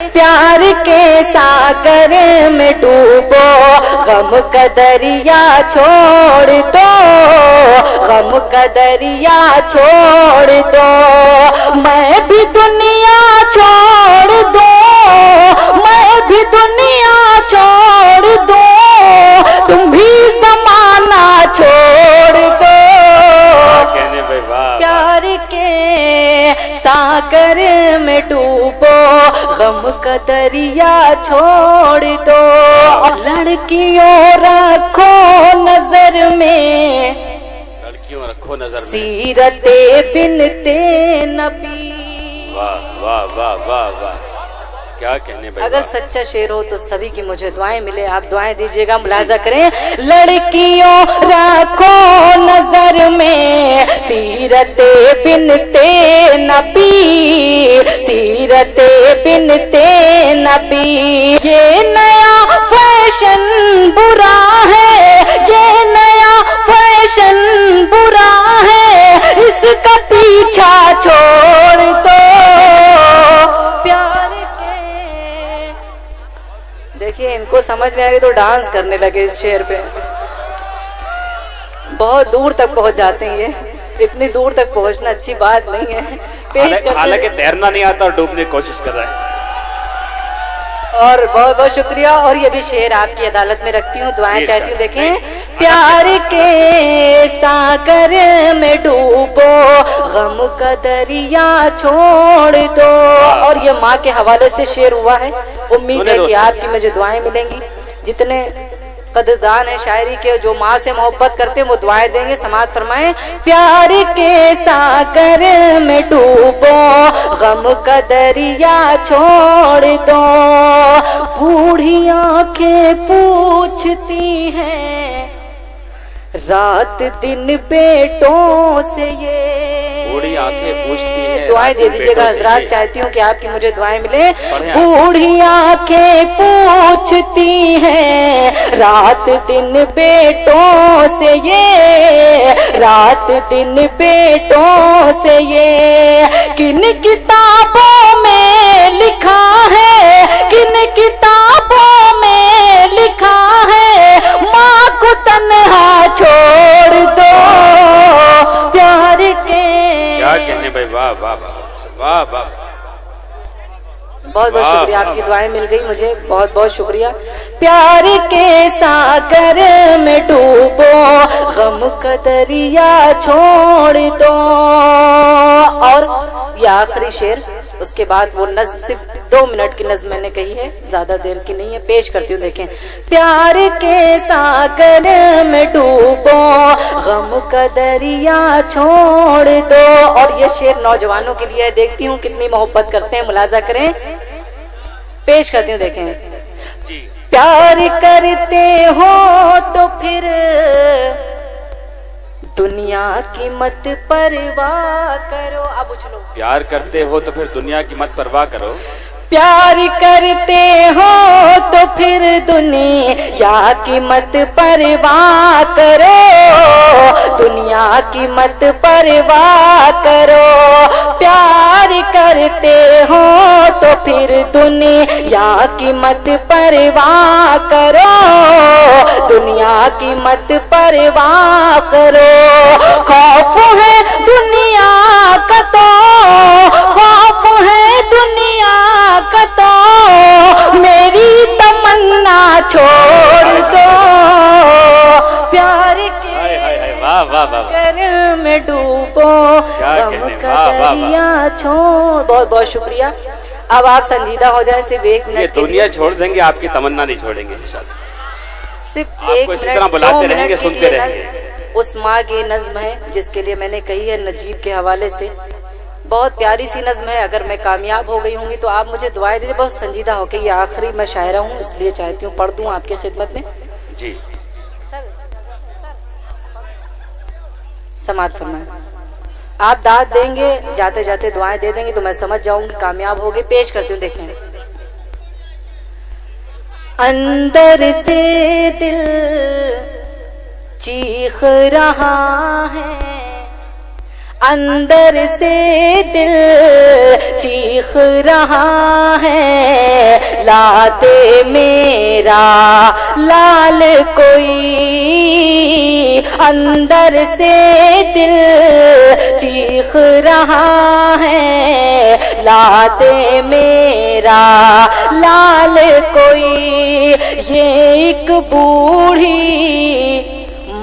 प्यार के सागर में डूबो, गम का दरिया छोड़ दो, गम का दरिया छोड़ दो। मैं भी दुनिया छोड़ दूं, मैं भी दुनिया छोड़ दूं, तुम भी ज़माना छोड़ दो। प्यार के सागर में डूबो, गम का दरिया छोड़ दो। लड़कियों रखो नजर में, लड़कियों रखो नजर में सीरते बिनते नबी। वाह वाह वाह वाह वाह, क्या कहने भाई। अगर सच्चा शेर हो तो सभी की मुझे दुआएं मिले, आप दुआएं दीजिएगा, मुलाजा करें। लड़कियों रखो नजर में, सीरते बिनते नबी, सीरते बिनते नबी। ये नया फैशन बुरा है, ये नया फैशन बुरा है, इसका पीछा छोड़ दो। प्यार देखिए, इनको समझ में आ गई तो डांस करने लगे इस शेर पे। बहुत दूर तक पहुंच जाते हैं ये, इतनी दूर तक पहुंचना अच्छी बात नहीं है। हालांकि तैरना नहीं आता और डूबने की कोशिश कर रहा है। और बहुत बहुत शुक्रिया। और ये भी शेर आपकी अदालत में रखती हूँ, दुआएं चाहती हूँ। देखें, प्यार के सागर में डूबो, गम का दरिया छोड़ दो। और ये माँ के हवाले से शेर हुआ है। उम्मीद है कि आपकी मुझे दुआएं मिलेंगी। जितने कदरदान है शायरी के, जो माँ से मोहब्बत करते हैं, वो दुआएं देंगे। समाअत फरमाएं। प्यार के सागर में डूबो, गम का दरिया छोड़ दो। बूढ़ी आंखें पूछती हैं रात दिन बेटों से, ये बूढ़ी आंखें पूछती हैं। दुआएं दे दीजिएगा हजरात, चाहती हूँ कि आपकी मुझे दुआएं मिले। बूढ़ी आंखें पूछती हैं रात दिन बेटों से, ये रात दिन बेटों से, ये किन किताबों में लिखा है, किन किताबों में लिखा है, माँ को तन्हा छोड़ दो। प्यार के क्या कहने भाई, वाह वाह वाह वाह वाह। बहुत बहुत शुक्रिया, आपकी दुआएं मिल गई मुझे, बहुत बहुत शुक्रिया। प्यार के सागर में डूबो, गम का दरिया छोड़ दो। और ये आखिरी शेर, उसके बाद वो नज्म, सिर्फ 2 मिनट की नज्म मैंने कही है, ज्यादा देर की नहीं है, पेश करती हूँ। देखें, प्यार के सागर में डूबो, गम का दरिया छोड़ दो। और ये शेर नौजवानों के लिए है, देखती हूँ कितनी मोहब्बत करते हैं, मुलाजा करें, पेश करती हूँ। देखें, प्यार करते हो तो फिर दुनिया की मत परवाह करो। अब उछलो। प्यार करते हो तो फिर दुनिया की मत परवाह करो। प्यार करते हो तो फिर दुनिया की मत परवाह करो, दुनिया की मत परवाह करो। प्यार करते हो तो फिर दुनिया की मत परवाह करो, दुनिया की मत परवाह करो। खौफ है दुनिया का तो, खौफ है दुनिया का तो, मेरी तमन्ना छोड़ दो। प्यार के सागर में डूबो, गम का दरिया छोड़। बहुत बहुत शुक्रिया। अब आप संजीदा हो जाए, सिर्फ 1 मिनट। दुनिया छोड़ देंगे, आपकी तमन्ना नहीं छोड़ेंगे इंशाल्लाह। सिर्फ 1 मिनट, इसी तरह बुलाते रहेंगे, सुनते रहेंगे। उस माँ की नज्म है जिसके लिए मैंने कही है, नजीब के हवाले से। बहुत प्यारी सी नज्म है। अगर मैं कामयाब हो गई होंगी तो आप मुझे दुआएं दीजिए, बहुत संजीदा होके। ये आखिरी मैं शायरा हूँ, इसलिए चाहती हूँ पढ़ दूँ आपकी खिदमत में। जी, समाअत फरमाएं। आप दाद देंगे, जाते जाते दुआएं दे देंगे तो मैं समझ जाऊंगी कामयाब हो गई। पेश करती हूँ, देखें। अंदर से दिल चीख रहा है, اندر سے دل چیخ رہا ہے لا دے میرا لال کوئی، اندر سے دل چیخ رہا ہے لا دے میرا لال کوئی، یہ ایک بوڑھی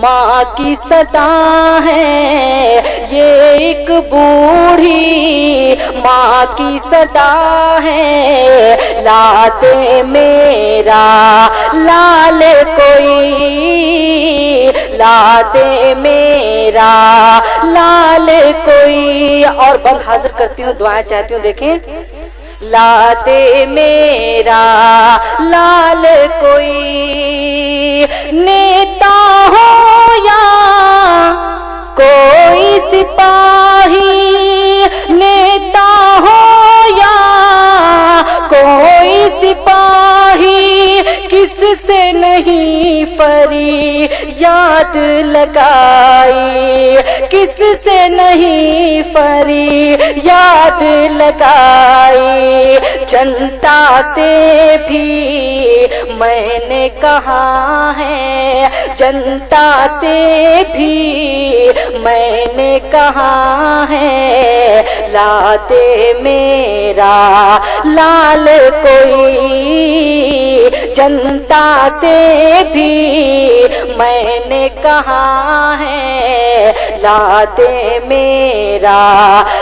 ماں کی صدا ہے، یہ ایک بوڑھی ماں کی صدا ہے لا دے میرا لال کوئی، لا دے میرا لال کوئی۔ اور بند حاضر کرتی ہوں، دعائیں چاہتی ہوں، دیکھیں لا دے میرا لال کوئی، نیتا ہو یا کوئی سپاہی، نیتا ہو یا کوئی سپاہی، کس سے نہیں فریاد لگائی، کس سے نہیں فریاد لگائی، جنتا سے بھی میں نے کہا ہے، جنتا سے بھی میں نے کہا ہے لا دے میرا لال کوئی، جنتا سے بھی میں نے کہا ہے لا دے میرا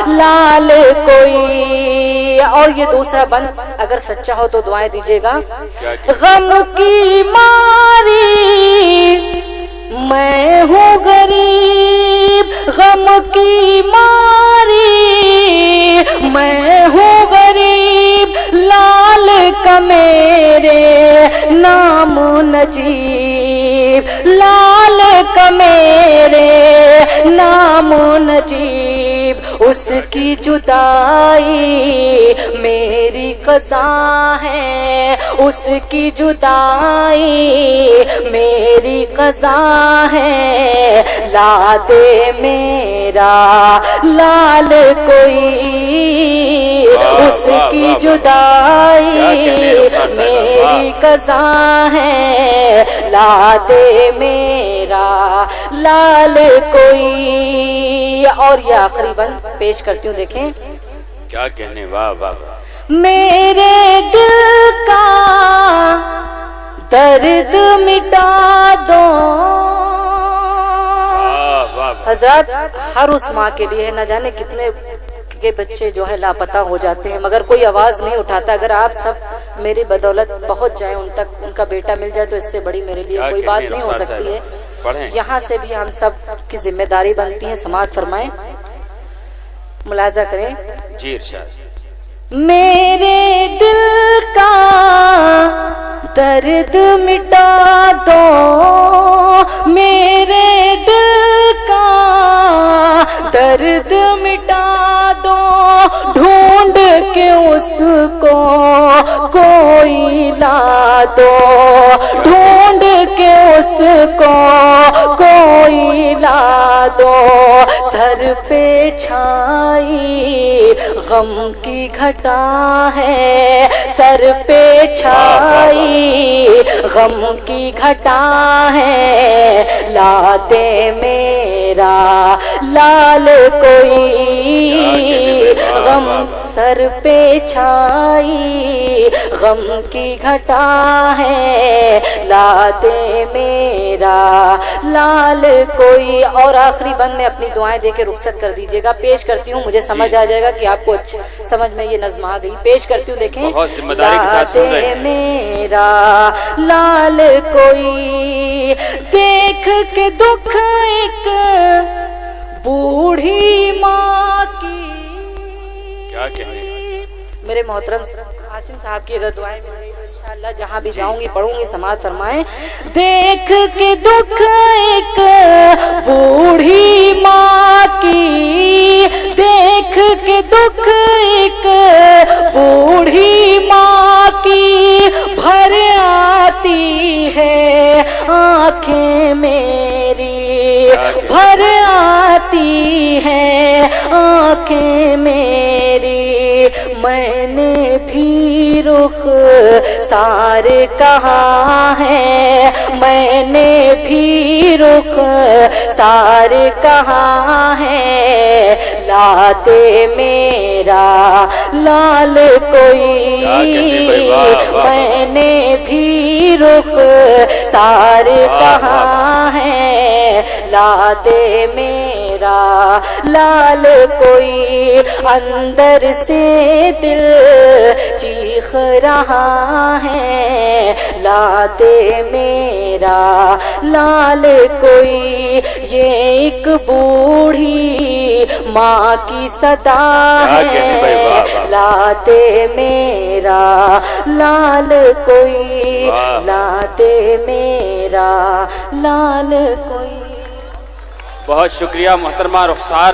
لال کوئی۔ اور یہ دوسرا بند اگر سچا ہو تو دعائیں دیجیے گا، غم کی ماری میں ہوں غریب، غم کی ماری میں ہوں غریب، لال کا میرے نام نجیب، لال کا میرے نام نجیب، اس کی جدائی میری قضا ہے، اس کی جدائی میری قضا ہے لا دے میرا لال کوئی، اس کی جدائی میری قضا ہے لا دے میرا لال کوئی۔ اور یہ آخری بند پیش کرتی ہوں، دیکھیں کیا کہنے، واہ واہ واہ، میرے دل کا درد مٹا دو۔ حضرات ہر اس ماں کے لیے نہ جانے کتنے کے بچے جو ہے لاپتہ ہو جاتے ہیں مگر کوئی آواز نہیں اٹھاتا، اگر آپ سب میری بدولت پہنچ جائیں ان تک، ان کا بیٹا مل جائے تو اس سے بڑی میرے لیے کوئی بات نہیں ہو سکتی ہے۔ یہاں سے بھی ہم سب کی ذمہ داری بنتی ہے، سماعت فرمائیں، ملاحظہ کریں جی ارشاد۔ میرے دل کا درد مٹا دو، میرے دل کا درد مٹا دو، ڈھونڈ کے اس کو کوئی لا دو، ڈھونڈ کے اس کو کوئی لا دو، سر پہ چھائی غم کی گھٹا ہے، سر پہ چھائی غم کی گھٹا ہے لا دے میرا لال کوئی، غم سر پہ چھائی غم کی گھٹا ہے لا دے میرا لال کوئی۔ اور آخری بند میں اپنی دعائیں دے کے رخصت کر دیجیے گا، پیش کرتی ہوں، مجھے سمجھ آ جائے گا کہ آپ کو سمجھ میں یہ نظم آ گئی، پیش کرتی ہوں، دیکھیں لا دے میرا لال کوئی، دیکھ کے دکھ ایک بوڑھی ماں کی۔ کیا کہنے، میرے محترم عاصم صاحب کی اگر دعائیں مل رہی تو انشاءاللہ جہاں بھی جاؤں گی پڑھوں گی، سماعت فرمائیں، دیکھ کے دکھ ایک بوڑھی ماں کی، دیکھ کے دکھ ایک بوڑھی ماں کی، بھر آتی ہے आंखें मेरी भर आती है, आंखें मेरी मैंने भी रुख सार कहा है, मैंने भी रुख सार कहा है, लाते मेरा लाल कोई, मैंने भी रुख सार कहा है, लाते मेरा लाल कोई, अंदर से दिल चीख रहा है, लाते मेरा लाल कोई, ये एक बूढ़ी माँ की सदा है, लाते मेरा लाल कोई, लाते मेरा लाल कोई। बहुत शुक्रिया मोहतरमा रुखसार